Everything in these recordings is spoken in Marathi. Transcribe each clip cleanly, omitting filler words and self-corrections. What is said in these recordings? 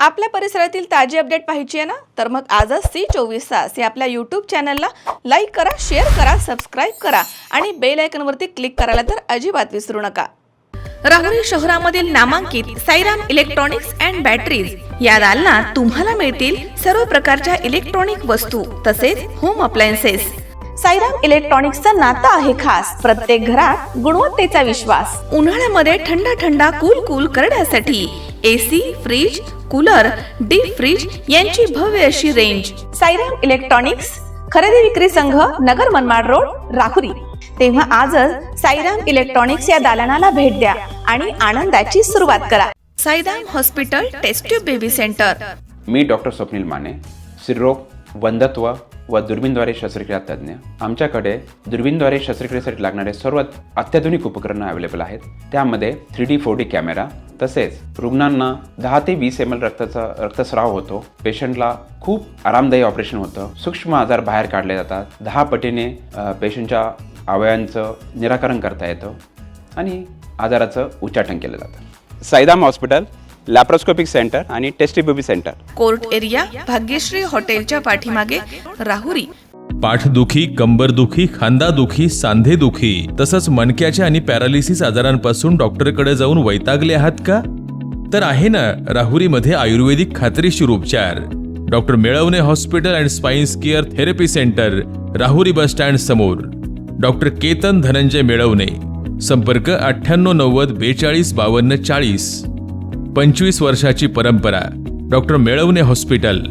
आपल्या परिसरातील ताजी अपडेट पाहिजे आहे ना, तर मग आजच C24 तास या आपल्या यूट्यूब चॅनलला लाईक करा, शेअर करा, सबस्क्राईब करा आणि बेल आयकॉनवरती क्लिक करायला तर अजिबात विसरू नका। राहुरी शहरामधील नामांकित साईराम इलेक्ट्रॉनिक्स अँड बॅटरीज या दालनात तुम्हाला मिळतील सर्व प्रकारच्या इलेक्ट्रॉनिक वस्तू तसेच होम अप्लायन्सेस। साईराम इलेक्ट्रॉनिक्सचं नातं आहे खास, प्रत्येक घरात गुणवत्तेचा विश्वास। उन्हाळ्यामध्ये थंड थंड कूल करण्यासाठी AC, fridge, cooler, deep freeze यांची भव्य अशी रेंज। साईराम इलेक्ट्रॉनिक्स खरेदी विक्री संघ, नगर मनमाड रोड, राहुरी। तेव्हा आजच साईराम इलेक्ट्रॉनिक्स या दालनाला भेट द्या आणि आनंदाची सुरुवात करा। Sairam hospital test tube baby centre. मी डॉक्टर स्वप्नील माने, स्त्रीरोग, वंध्यत्व व दुर्बीणद्वारे शस्त्रक्रिया तज्ञ। आमच्याकडे दुर्बीणद्वारे शस्त्रक्रियेसाठी लागणारे सर्व अत्याधुनिक उपकरणं अवेलेबल आहेत। त्यामध्ये 3D 4D कॅमेरा, तसेच रुग्णांना 10 ते 20 ml रक्तस्राव होतो। पेशंटला खूप आरामदायी ऑपरेशन होतं। सूक्ष्म आजार बाहेर काढले जातात। 10 पटीने पेशंटच्या अवयवांचं निराकरण करता येतं आणि आजाराचं उच्चाटन केलं जातं। साईराम हॉस्पिटल, लॅप्रोस्कोपिक सेंटर आणि test baby centre, court area, Bhagyashree हॉटेलच्या पाठीमागे, राहुरी। पाठदुखी, कंबरदुखी, खांदादुखी, सांधेदुखी तसंच मणक्याच्या आणि पॅरालिसिस आजारांपासून डॉक्टरकडे जाऊन वैतागले आहात का? तर आहे ना राहुरीमध्ये आयुर्वेदिक खात्रीशीर उपचार। Doctor Melawane hospital and spines care therapy centre, Rahuri bus stand समोर। डॉक्टर केतन धनंजय मेळवणे, संपर्क 9890 42 52 40। 25 वर्षाची परंपरा, डॉक्टर मेळवणे हॉस्पिटल।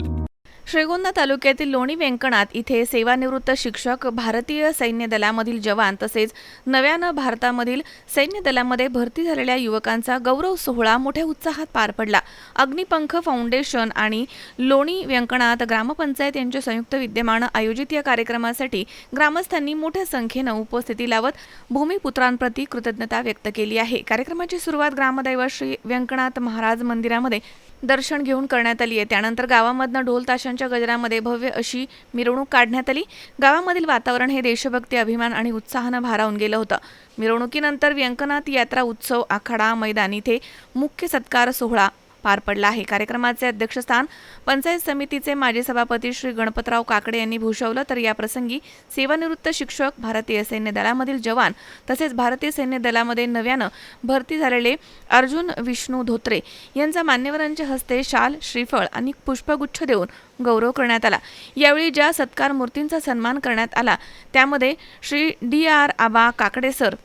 श्रीगोंदा तालुक्यातील लोणी व्यंकणात इथे सेवानिवृत्त शिक्षक, भारतीय सैन्य दलामधील जवान तसेच नव्यानं भारतामधील सैन्य दलामध्ये भरती झालेल्या युवकांचा गौरव सोहळा मोठ्या उत्साहात पार पडला। अग्निपंख फाउंडेशन आणि लोणी व्यंकणात ग्रामपंचायत यांच्या संयुक्त विद्यमानं आयोजित या कार्यक्रमासाठी ग्रामस्थांनी मोठ्या संख्येनं उपस्थिती लावत भूमिपुत्रांप्रती कृतज्ञता व्यक्त केली आहे। कार्यक्रमाची सुरुवात ग्रामदैवत श्री व्यंकनाथ महाराज मंदिरामध्ये दर्शन घेऊन करण्यात आली आहे। त्यानंतर गावामधनं ढोल ताशांच्या गजरामध्ये भव्य अशी मिरवणूक काढण्यात आली। गावामधील वातावरण हे देशभक्ती, अभिमान आणि उत्साहानं भारावून गेलं होतं। मिरवणुकीनंतर व्यंकनाथ यात्रा उत्सव आखाडा मैदान इथे मुख्य सत्कार सोहळा पार पडला आहे। कार्यक्रमाचे अध्यक्षस्थान पंचायत समितीचे माजी सभापती श्री गणपतराव काकडे यांनी भूषवलं। तर या प्रसंगी सेवानिवृत्त शिक्षक, भारतीय सैन्य दलामधील जवान तसेच भारतीय सैन्य दलामध्ये नव्यानं भरती झालेले अर्जुन विष्णू धोत्रे यांचा मान्यवरांच्या हस्ते शाल, श्रीफळ आणि पुष्पगुच्छ देऊन गौरव करण्यात आला। यावेळी ज्या सत्कार मूर्तींचा सन्मान करण्यात आला त्यामध्ये श्री DR आबा काकडे सर,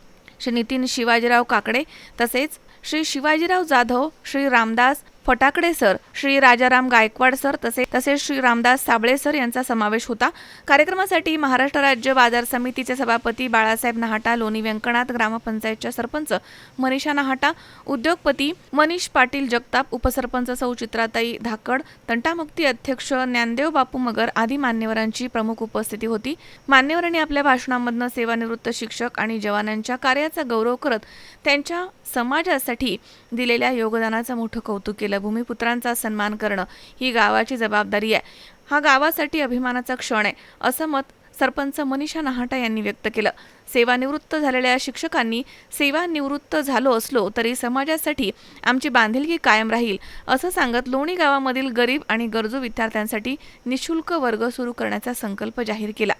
श्री नितीन शिवाजीराव काकडे तसेच श्री शिवाजीराव जाधव, श्री रामदास फटाकडे सर, श्री राजाराम गायकवाड सर तसेच श्री रामदास साबळे सर यांचा समावेश होता। कार्यक्रमासाठी महाराष्ट्र राज्य बाजार समितीचे सभापती बाळासाहेब नहाटा, लोणी व्यंकणात ग्रामपंचायतच्या सरपंच मनीषा नहाटा, उद्योगपती मनीष पाटील जगताप, उपसरपंच सौ चित्राताई धाकड, तंटामुक्ती अध्यक्ष ज्ञानदेव बापू मगर आदी मान्यवरांची प्रमुख उपस्थिती होती। मान्यवरांनी आपल्या भाषणांमधून सेवानिवृत्त शिक्षक आणि जवानांच्या कार्याचा गौरव करत त्यांच्या समाजासाठी दिलेल्या योगदानाचं मोठं कौतुक केलं। भूमिपुत्रांचा सन्मान करणं ही गावाची जबाबदारी आहे, हा गावासाठी अभिमानाचा क्षण आहे, असं मत सरपंच मनीषा नहाटा यांनी व्यक्त केलं। सेवानिवृत्त झालेल्या शिक्षकांनी सेवानिवृत्त झालो असलो तरी समाजासाठी आमची बांधिलकी कायम राहील असं सांगत लोणी गावामधील गरीब आणि गरजू विद्यार्थ्यांसाठी निशुल्क वर्ग सुरू करण्याचा संकल्प जाहीर केला।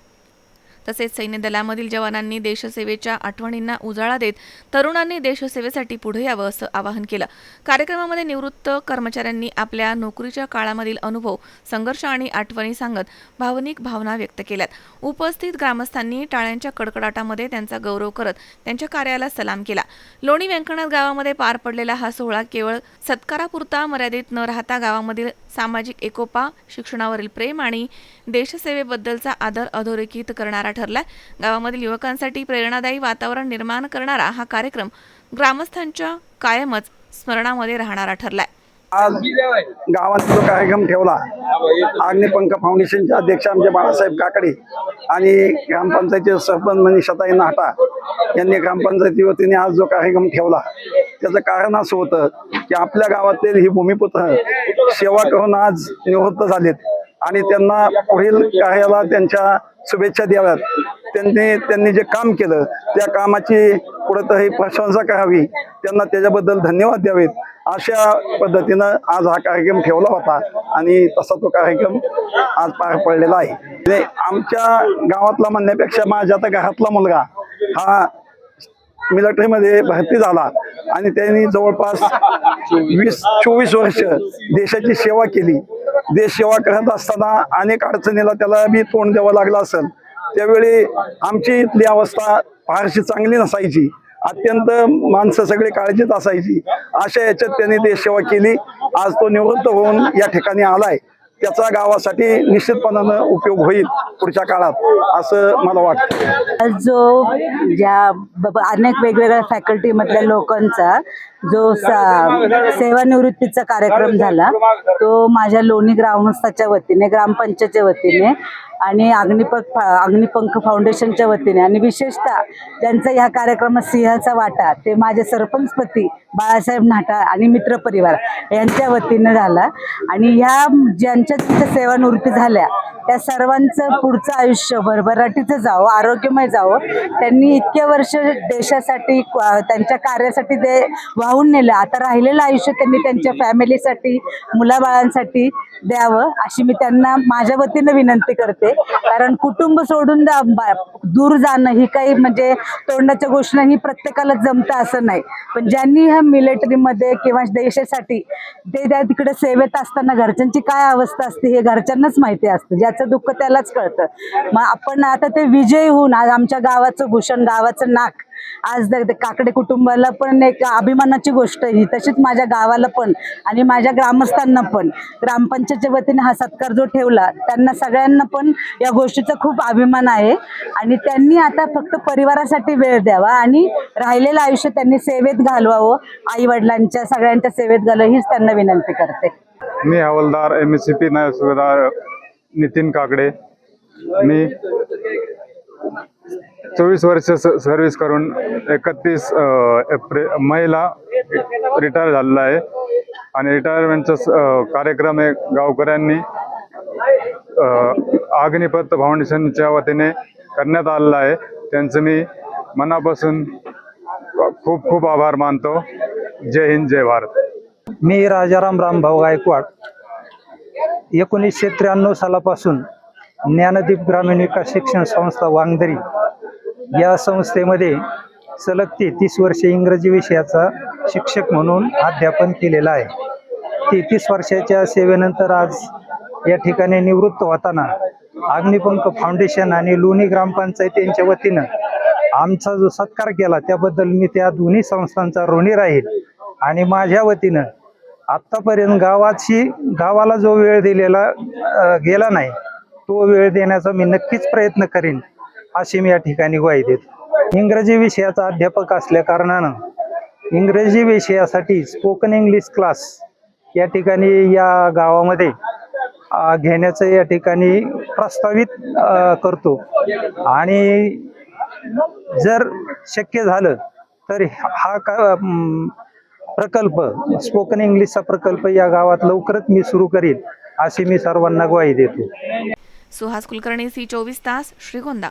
तसेच सैन्य दलामधील जवानांनी देशसेवेच्या आठवणींना उजाळा देत तरुणांनी देशसेवेसाठी पुढे यावं असं आवाहन केलं। कार्यक्रमामध्ये निवृत्त कर्मचाऱ्यांनी आपल्या नोकरीच्या काळामधील अनुभव, संघर्ष आणि आठवणी सांगत भावनिक भावना व्यक्त केल्यात। उपस्थित ग्रामस्थांनी टाळ्यांच्या कडकडाटामध्ये त्यांचा गौरव करत त्यांच्या कार्याला सलाम केला। लोणी व्यंकणात गावामध्ये पार पडलेला हा सोहळा केवळ सत्कारापुरता मर्यादित न राहता गावामधील सामाजिक एकोपा, शिक्षणावरील प्रेम आणि देशसेवेबद्दलचा आदर अधोरेखित करणारा ठरला। गावामधील युवकांसाठी प्रेरणादायी वातावरण निर्माण करणारा हा कार्यक्रम ग्रामस्थांच्या कायमच स्मरणामध्ये राहणारा ठरलाय। आज गावात जो कार्यक्रम ठेवला, अग्निपंख फाउंडेशनचे अध्यक्ष आमचे बाळासाहेब काकडे आणि ग्रामपंचायतीचे सरपंच मनीषाताई नाटा यांनी ग्रामपंचायती वतीने आज जो कार्यक्रम ठेवला त्याचं कारण असं होतं की आपल्या गावातील ही भूमिपुत्र सेवा करून आज निवृत्त झालेत आणि त्यांना पुढील कार्याला त्यांच्या शुभेच्छा द्याव्यात। त्यांनी जे काम केलं त्या कामाची पुढे ही प्रशंसा करावी, त्यांना त्याच्याबद्दल धन्यवाद द्यावेत. अशा पद्धतीनं आज हा कार्यक्रम ठेवला होता आणि तसा तो कार्यक्रम आज पार पडलेला आहे. म्हणजे आमच्या गावातला म्हणण्यापेक्षा माझ्या आता घरातला मुलगा हा मिलिटरीमध्ये भरती झाला आणि त्यांनी जवळपास 24 वर्ष देशाची सेवा केली. देश सेवा करत असताना अनेक अडचणीला त्याला बी तोंड द्यावं लागलं असेल. त्यावेळी आमची इथली अवस्था फारशी चांगली नसायची, अत्यंत माणसं सगळी काळजीत असायची. अशा याच्यात त्यांनी देश सेवा केली. आज तो निवृत्त होऊन या ठिकाणी आलाय. त्याचा गावासाठी निश्चितपणानं उपयोग होईल पुढच्या काळात असं मला वाटतं. जो अनेक वेगवेगळ्या फॅकल्टी मधल्या लोकांचा जो सेवानिवृत्तीचा कार्यक्रम झाला तो माझ्या लोणी ग्रामस्थाच्या वतीने, ग्रामपंचायतच्या वतीने आणि अग्निपंख फाउंडेशनच्या वतीने आणि विशेषतः ज्यांचा ह्या कार्यक्रमात सिंहाचा वाटा ते माझे सरपंचपती बाळासाहेब नाटा आणि मित्रपरिवार यांच्या वतीने झाला. आणि ह्या ज्यांच्या तिथे सेवानिवृत्ती झाल्या त्या सर्वांचं पुढचं आयुष्य भरभराटीचं जावं, आरोग्यमय जावं. त्यांनी इतके वर्ष देशासाठी त्यांच्या कार्यासाठी ते वाहून नेलं. आता राहिलेलं आयुष्य त्यांनी त्यांच्या फॅमिलीसाठी, मुलाबाळांसाठी द्यावं अशी मी त्यांना माझ्या वतीनं विनंती करते. कारण कुटुंब सोडून दूर जाणं ही काही म्हणजे तोंडाच्या गोष्टी ही प्रत्येकाला जमतं असं नाही. पण ज्यांनी ह्या मिलिटरीमध्ये किंवा देशासाठी ते त्या तिकडे सेवेत असताना घरच्यांची काय अवस्था असते हे घरच्यांनाच माहिती असतं. ज्याचं दुःख त्यालाच कळतं. मग आपण आता ते विजयी होऊन आज आमच्या गावाचं भूषण, गावाचं नाक आज काकडे कुटुंबाला पण एक अभिमानाची गोष्ट ही, तशीच माझ्या गावाला पण आणि माझ्या ग्रामस्थांना पण ग्रामपंचायतच्या वतीने हा सत्कार जो ठेवला त्यांना सगळ्यांना पण या गोष्टीचा खूप अभिमान आहे. आणि त्यांनी आता फक्त परिवारासाठी वेळ द्यावा आणि राहिलेलं आयुष्य त्यांनी सेवेत घालवावं, आई वडिलांच्या सगळ्यांच्या सेवेत घालवावं हीच त्यांना विनंती करते. मी हवालदार MSCP नायब सुभेदार नितीन काकडे. मी 24 वर्ष सर्व्हिस करून 31 मेला रिटायर झालेला आहे. आणि रिटायरमेंटचा कार्यक्रम हे गावकऱ्यांनी अग्निपथ फाउंडेशनच्या वतीने करण्यात आलेला आहे. त्यांचं मी मनापासून खूप खूप आभार मानतो. जय हिंद, जय भारत. मी राजाराम रामभाऊ गायकवाड 1993 सालापासून ज्ञानदीप ग्रामीण विकास शिक्षण संस्था वांगदरी या संस्थेमध्ये सलग 33 वर्षे इंग्रजी विषयाचा शिक्षक म्हणून अध्यापन केलेलं आहे. 33 वर्षाच्या सेवेनंतर आज या ठिकाणी निवृत्त होताना अग्निपंख फाउंडेशन आणि लोणी ग्रामपंचायत यांच्या वतीनं आमचा जो सत्कार केला त्याबद्दल मी त्या दोन्ही संस्थांचा ऋणी राहील. आणि माझ्या वतीनं आत्तापर्यंत गावाला जो वेळ दिलेला गेला नाही तो वेळ देण्याचा मी नक्कीच प्रयत्न करीन अशी मी या ठिकाणी ग्वाही देतो. इंग्रजी विषयाचा अध्यापक असल्या कारणानं इंग्रजी विषयासाठी स्पोकन इंग्लिश क्लास या ठिकाणी या गावामध्ये घेण्याचं या ठिकाणी प्रस्तावित करतो. आणि जर शक्य झालं तर हा प्रकल्प स्पोकन इंग्लिशचा प्रकल्प या गावात लवकरच मी सुरू करीन अशी मी सर्वांना ग्वाही देतो. सुहास कुलकर्णी, C24 तास, श्रीगोंदा.